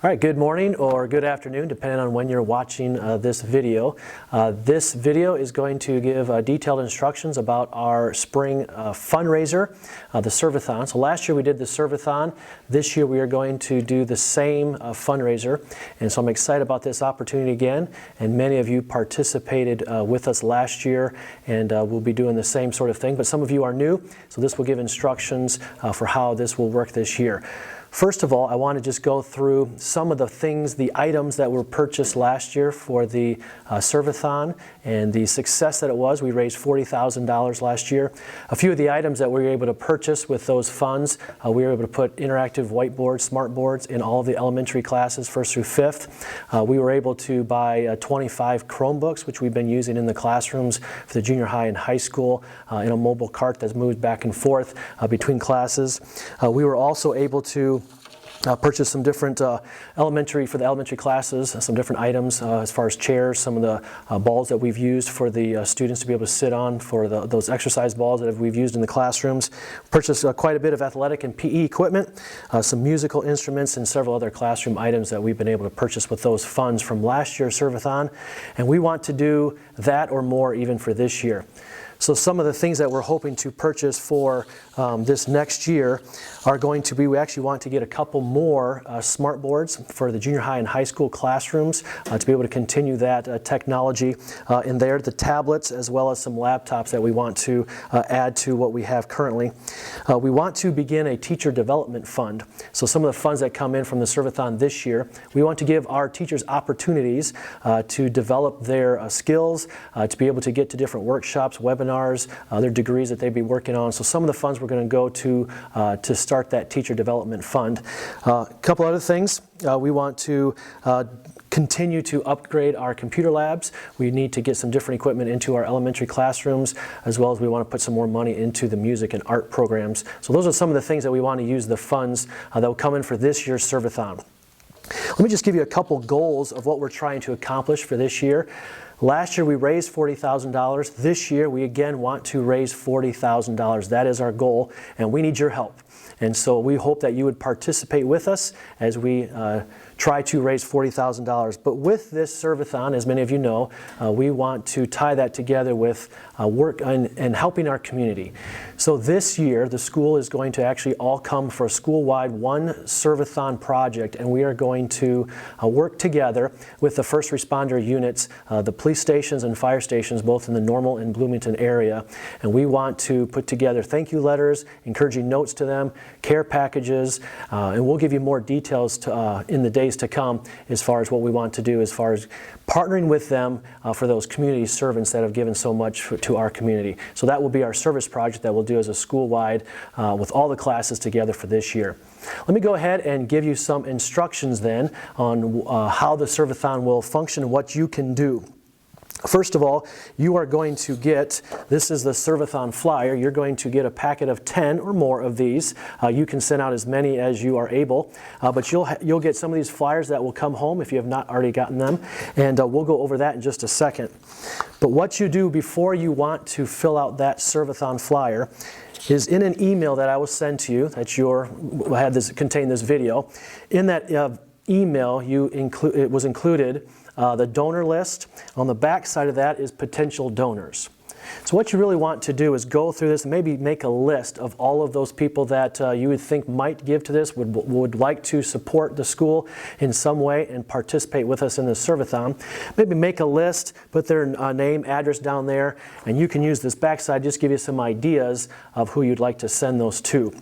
All right, good morning or good afternoon, depending on when you're watching this video. This video is going to give detailed instructions about our spring fundraiser, the Servathon. So last year we did the Servathon. This year we are going to do the same fundraiser. And so I'm excited about this opportunity again. And many of you participated with us last year, and we'll be doing the same sort of thing. But some of you are new, so this will give instructions for how this will work this year. First of all, I want to just go through some of the things, the items that were purchased last year for the Servathon and the success that it was. We raised $40,000 last year. A few of the items that we were able to purchase with those funds, we were able to put interactive whiteboards, smart boards in all of the elementary classes, 1st through 5th. We were able to buy 25 Chromebooks, which we've been using in the classrooms for the junior high and high school in a mobile cart that's moved back and forth between classes. We were also able to purchase some different for the elementary classes, some different items as far as chairs, some of the balls that we've used for the students to be able to sit on, for those exercise balls that we've used in the classrooms. Purchased quite a bit of athletic and PE equipment, some musical instruments, and several other classroom items that we've been able to purchase with those funds from last year's Servathon. And we want to do that or more even for this year. So some of the things that we're hoping to purchase for this next year are going to be, we actually want to get a couple more smart boards for the junior high and high school classrooms to be able to continue that technology in there, the tablets, as well as some laptops that we want to add to what we have currently. We want to begin a teacher development fund. So some of the funds that come in from the Servathon this year, we want to give our teachers opportunities to develop their skills, to be able to get to different workshops, webinars, other degrees that they'd be working on. So some of the funds we're going to go to start that teacher development fund. A couple other things. We want to continue to upgrade our computer labs. We need to get some different equipment into our elementary classrooms, as well as we want to put some more money into the music and art programs. So those are some of the things that we want to use the funds that will come in for this year's Servathon. Let me just give you a couple goals of what we're trying to accomplish for this year. Last year we raised $40,000. This year we again want to raise $40,000. That is our goal, and we need your help. And so we hope that you would participate with us as we try to raise $40,000. But with this Servathon, as many of you know, we want to tie that together with work and helping our community. So this year, the school is going to actually all come for a school-wide one Servathon project, and we are going to work together with the first responder units, the police stations and fire stations, both in the Normal and Bloomington area. And we want to put together thank you letters, encouraging notes to them, care packages, and we'll give you more details in the days to come as far as what we want to do as far as partnering with them for those community servants that have given so much to our community. So that will be our service project that we'll do as a school-wide with all the classes together for this year. Let me go ahead and give you some instructions then on how the Servathon will function and what you can do. First of all, you are going to get, this is the Servathon flyer, you're going to get a packet of 10 or more of these. You can send out as many as you are able, but you'll get some of these flyers that will come home if you have not already gotten them, and we'll go over that in just a second. But what you do before you want to fill out that Servathon flyer is in an email that I will send to you that contain this video. In that email, it was included the donor list. On the back side of that is potential donors. So what you really want to do is go through this and maybe make a list of all of those people that you would think might give to this, would like to support the school in some way and participate with us in the Servathon. Maybe make a list, put their name, address down there, and you can use this backside, just give you some ideas of who you'd like to send those to.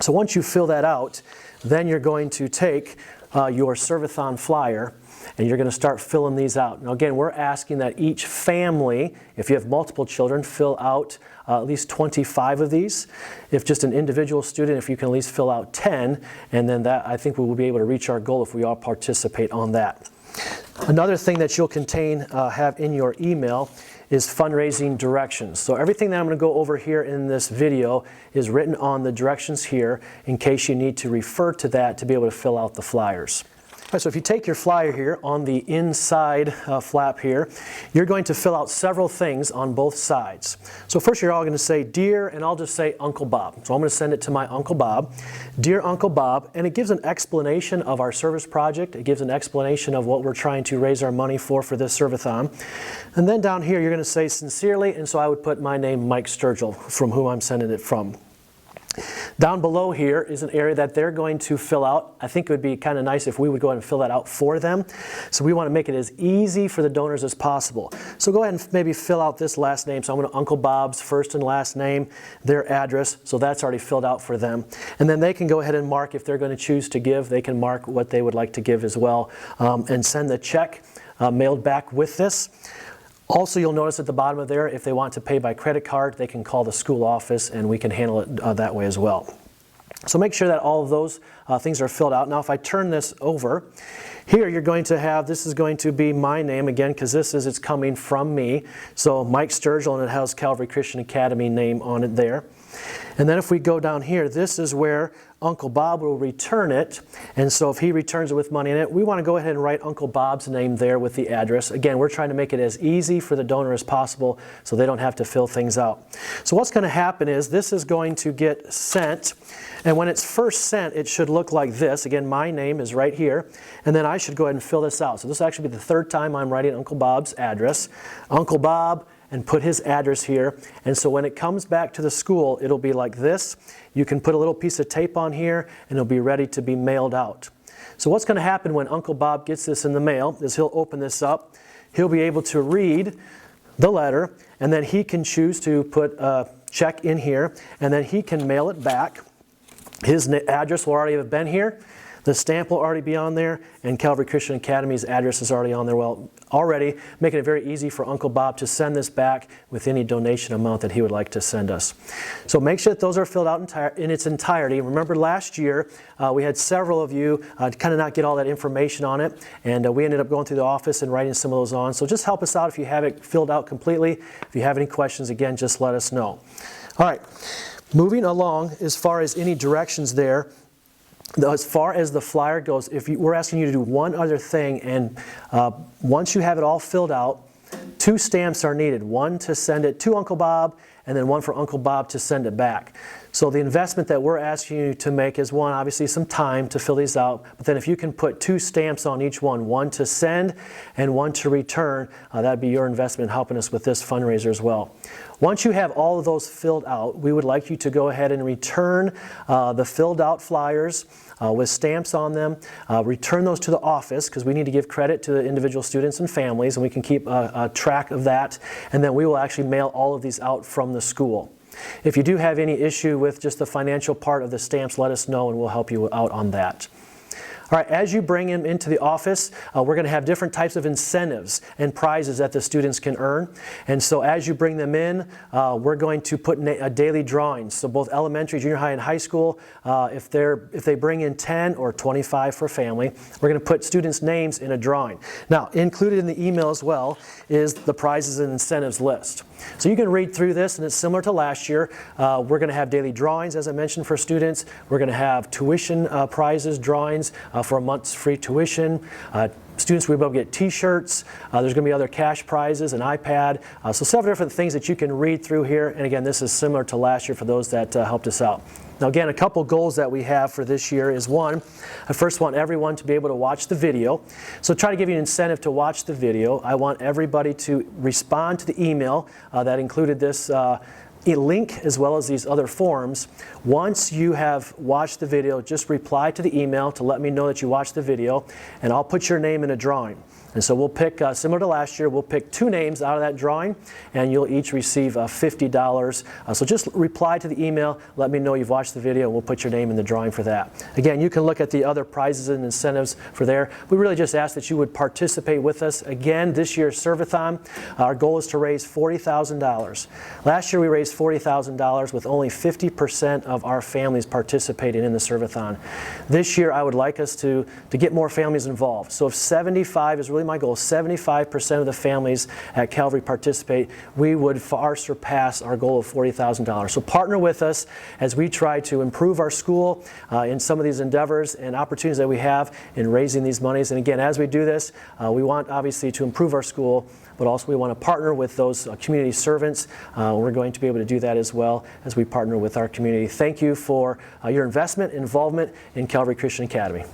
So once you fill that out, then you're going to take your Servathon flyer, and you're going to start filling these out. Now again, we're asking that each family, if you have multiple children, fill out at least 25 of these. If just an individual student, if you can at least fill out 10, and then that, I think we will be able to reach our goal if we all participate on that. Another thing that you'll have in your email is fundraising directions. So everything that I'm going to go over here in this video is written on the directions here in case you need to refer to that to be able to fill out the flyers. right, so if you take your flyer here on the inside flap here, you're going to fill out several things on both sides. So first you're all going to say, Dear, and I'll just say Uncle Bob. So I'm going to send it to my Uncle Bob. Dear Uncle Bob, and it gives an explanation of our service project. It gives an explanation of what we're trying to raise our money for this Servathon. And then down here you're going to say sincerely, and so I would put my name, Mike Sturgill, from whom I'm sending it from. Down below here is an area that they're going to fill out. I think it would be kind of nice if we would go ahead and fill that out for them. So we want to make it as easy for the donors as possible. So go ahead and maybe fill out this last name. So I'm going to Uncle Bob's first and last name, their address. So that's already filled out for them. And then they can go ahead and mark if they're going to choose to give. They can mark what they would like to give as well and send the check mailed back with this. Also, you'll notice at the bottom of there, if they want to pay by credit card, they can call the school office and we can handle it that way as well. So make sure that all of those things are filled out. Now, if I turn this over, here you're going to have, this is going to be my name again, because it's coming from me. So Mike Sturgill, and it has Calvary Christian Academy name on it there. And then if we go down here, this is where Uncle Bob will return it. And so if he returns it with money in it, we want to go ahead and write Uncle Bob's name there with the address. Again, we're trying to make it as easy for the donor as possible so they don't have to fill things out. So what's going to happen is this is going to get sent. And when it's first sent, it should look like this. Again, my name is right here. And then I should go ahead and fill this out. So this will actually be the third time I'm writing Uncle Bob's address. Uncle Bob, and put his address here. And so when it comes back to the school, it'll be like this. You can put a little piece of tape on here and it'll be ready to be mailed out. So what's going to happen when Uncle Bob gets this in the mail is he'll open this up. He'll be able to read the letter, and then he can choose to put a check in here, and then he can mail it back. His address will already have been here. The stamp will already be on there, and Calvary Christian Academy's address is already on there. Well, already making it very easy for Uncle Bob to send this back with any donation amount that he would like to send us. So make sure that those are filled out in its entirety. Remember last year we had several of you kind of not get all that information on it, and we ended up going through the office and writing some of those on. So just help us out if you have it filled out completely. If you have any questions, again, just let us know. All right, moving along as far as any directions there. As far as the flyer goes, we're asking you to do one other thing, and once you have it all filled out, 2 stamps are needed. One to send it to Uncle Bob, and then one for Uncle Bob to send it back. So the investment that we're asking you to make is one, obviously some time to fill these out, but then if you can put 2 stamps on each one to send and one to return, that'd be your investment helping us with this fundraiser as well. Once you have all of those filled out, we would like you to go ahead and return the filled out flyers with stamps on them. Return those to the office, because we need to give credit to the individual students and families, and we can keep a track of that. And then we will actually mail all of these out from the school. If you do have any issue with just the financial part of the stamps, let us know and we'll help you out on that. All right, as you bring them into the office, we're going to have different types of incentives and prizes that the students can earn. And so as you bring them in, we're going to put daily drawings. So both elementary, junior high, and high school, if they bring in 10 or 25 for family, we're going to put students' names in a drawing. Now, included in the email as well is the prizes and incentives list. So you can read through this, and it's similar to last year. We're going to have daily drawings, as I mentioned, for students. We're going to have tuition prizes, drawings for a month's free tuition. Students will be able to get t-shirts. There's going to be other cash prizes, an iPad. So several different things that you can read through here. And again, this is similar to last year for those that helped us out. Now again, a couple goals that we have for this year is one, I first want everyone to be able to watch the video. So try to give you an incentive to watch the video. I want everybody to respond to the email that included this link as well as these other forms. Once you have watched the video, just reply to the email to let me know that you watched the video, and I'll put your name in a drawing. And so we'll pick, similar to last year, we'll pick 2 names out of that drawing, and you'll each receive $50. So just reply to the email, let me know you've watched the video, and we'll put your name in the drawing for that. Again, you can look at the other prizes and incentives for there. We really just ask that you would participate with us. Again, this year's Servathon, our goal is to raise $40,000. Last year we raised raise $40,000 with only 50% of our families participating in the Servathon. This year I would like us to get more families involved. So if 75 is really my goal, 75% of the families at Calvary participate, we would far surpass our goal of $40,000. So partner with us as we try to improve our school in some of these endeavors and opportunities that we have in raising these monies. And again, as we do this, we want obviously to improve our school, but also we want to partner with those community servants. We're going to be able to do that as well as we partner with our community. Thank you for your investment, involvement in Calvary Christian Academy.